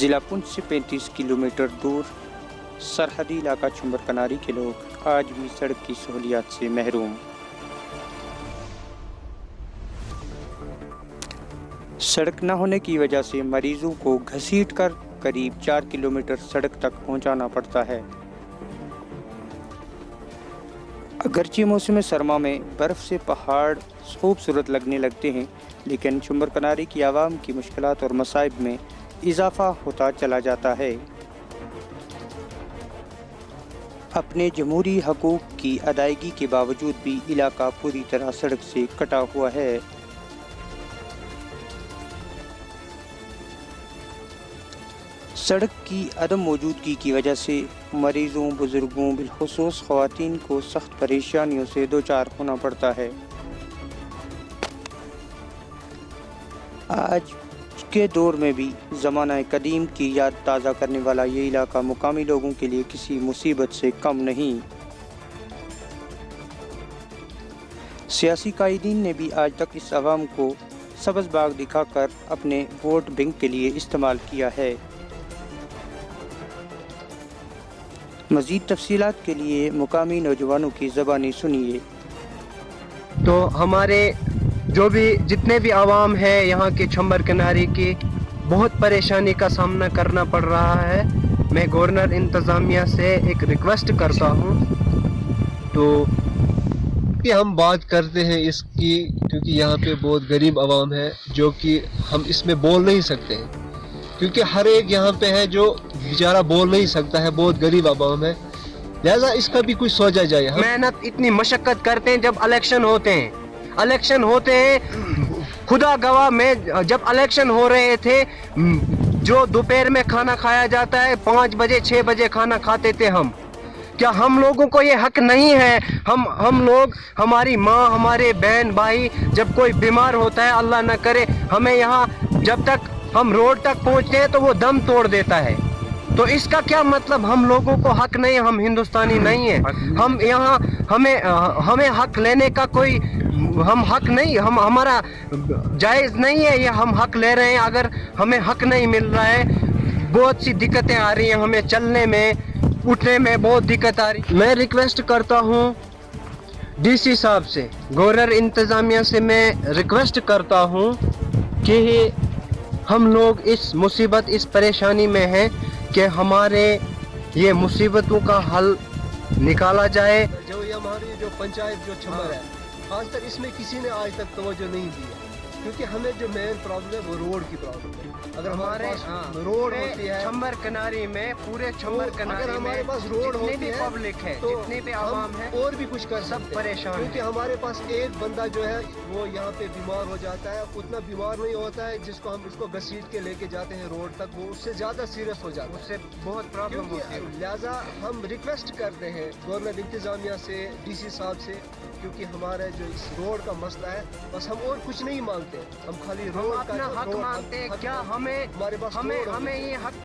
ضلع پنچ سے 35 کلومیٹر دور سرحدی علاقہ چنبر کناری کے لوگ آج بھی سڑک کی سہولیات سے محروم۔ سڑک نہ ہونے کی وجہ سے مریضوں کو گھسیٹ کر قریب 4 کلومیٹر سڑک تک پہنچانا پڑتا ہے۔ اگرچہ موسم سرما میں برف سے پہاڑ خوبصورت لگنے لگتے ہیں، لیکن چنبر کناری کی عوام کی مشکلات اور مصائب میں اضافہ ہوتا چلا جاتا ہے۔ اپنے جمہوری حقوق کی ادائیگی کے باوجود بھی علاقہ پوری طرح سڑک سے کٹا ہوا ہے۔ سڑک کی عدم موجودگی کی وجہ سے مریضوں، بزرگوں، بالخصوص خواتین کو سخت پریشانیوں سے دوچار ہونا پڑتا ہے۔ آج کے دور میں بھی زمانہ قدیم کی یاد تازہ کرنے والا یہ علاقہ مقامی لوگوں کے لیے کسی مصیبت سے کم نہیں۔ سیاسی قائدین نے بھی آج تک اس عوام کو سبز باغ دکھا کر اپنے ووٹ بینک کے لیے استعمال کیا ہے۔ مزید تفصیلات کے لیے مقامی نوجوانوں کی زبانی سنیے۔ تو ہمارے جو بھی جتنے بھی عوام ہے یہاں کے چنبر کناری کی بہت پریشانی کا سامنا کرنا پڑ رہا ہے۔ میں گورنر انتظامیہ سے ایک ریکویسٹ کرتا ہوں تو کہ ہم بات کرتے ہیں اس کی، کیونکہ یہاں پہ بہت غریب عوام ہے جو کہ ہم اس میں بول نہیں سکتے ہیں، کیونکہ ہر ایک یہاں پہ ہے جو بیچارہ بول نہیں سکتا ہے، بہت غریب عوام ہے، لہذا اس کا بھی کچھ سوچا جائے۔ محنت اتنی مشقت کرتے ہیں جب الیکشن ہوتے ہیں خدا گواہ میں جب الیکشن ہو رہے تھے جو دوپہر میں کھانا کھایا جاتا ہے 5 بجے 6 بجے کھانا کھاتے تھے ہم۔ کیا ہم لوگوں کو یہ حق نہیں ہے؟ ہم لوگ، ہماری ماں، ہمارے بہن بھائی جب کوئی بیمار ہوتا ہے اللہ نہ کرے، ہمیں یہاں جب تک ہم روڈ تک پہنچتے ہیں تو وہ دم توڑ دیتا ہے۔ تو اس کا کیا مطلب ہم لوگوں کو حق نہیں، ہم ہندوستانی نہیں ہیں؟ ہم یہاں ہمیں حق لینے کا کوئی ہم حق نہیں، ہمارا جائز نہیں ہے یہ ہم حق لے رہے ہیں۔ اگر ہمیں حق نہیں مل رہا ہے، بہت سی دقتیں آ رہی ہیں، ہمیں چلنے میں اٹھنے میں بہت دقت آ رہی ہے۔ میں ریکویسٹ کرتا ہوں ڈی سی صاحب سے، گورنر انتظامیہ سے میں ریکویسٹ کرتا ہوں کہ ہم لوگ اس مصیبت اس پریشانی میں ہیں کہ ہمارے یہ مصیبتوں کا حل نکالا جائے۔ جو یہ ہماری جو پنچایت جو چنبر ہے، خاص کر اس میں کسی نے آج تک توجہ نہیں دی ہے، کیونکہ ہمیں جو مین پرابلم ہے وہ روڈ کی پرابلم ہے۔ اگر ہمارے پاس روڈ ہوتی ہے چنبر کناری میں، پورے چنبر کناری اگر ہمارے پاس روڈ ہوتی ہے، پبلک ہے، تو جتنے بھی عوام ہے اور بھی کچھ کر سب سکتے ہیں، پریشان کیونکہ ہمارے پاس ایک بندہ جو ہے وہ یہاں پہ بیمار ہو جاتا ہے، اتنا بیمار نہیں ہوتا ہے جس کو ہم اس کو گھسیٹ کے لے کے جاتے ہیں روڈ تک، وہ اس سے زیادہ سیریس ہو جاتا ہے، اس سے بہت پرابلم ہوتی ہے۔ لہٰذا ہم ریکویسٹ کرتے ہیں گورنر انتظامیہ سے، ڈی سی صاحب سے، کیونکہ ہمارا جو اس روڈ کا مسئلہ ہے، بس ہم اور کچھ نہیں مانگتے، ہم خالی روڈ کا اپنا حق مانگتے ہیں۔ کیا ہمیں یہ حق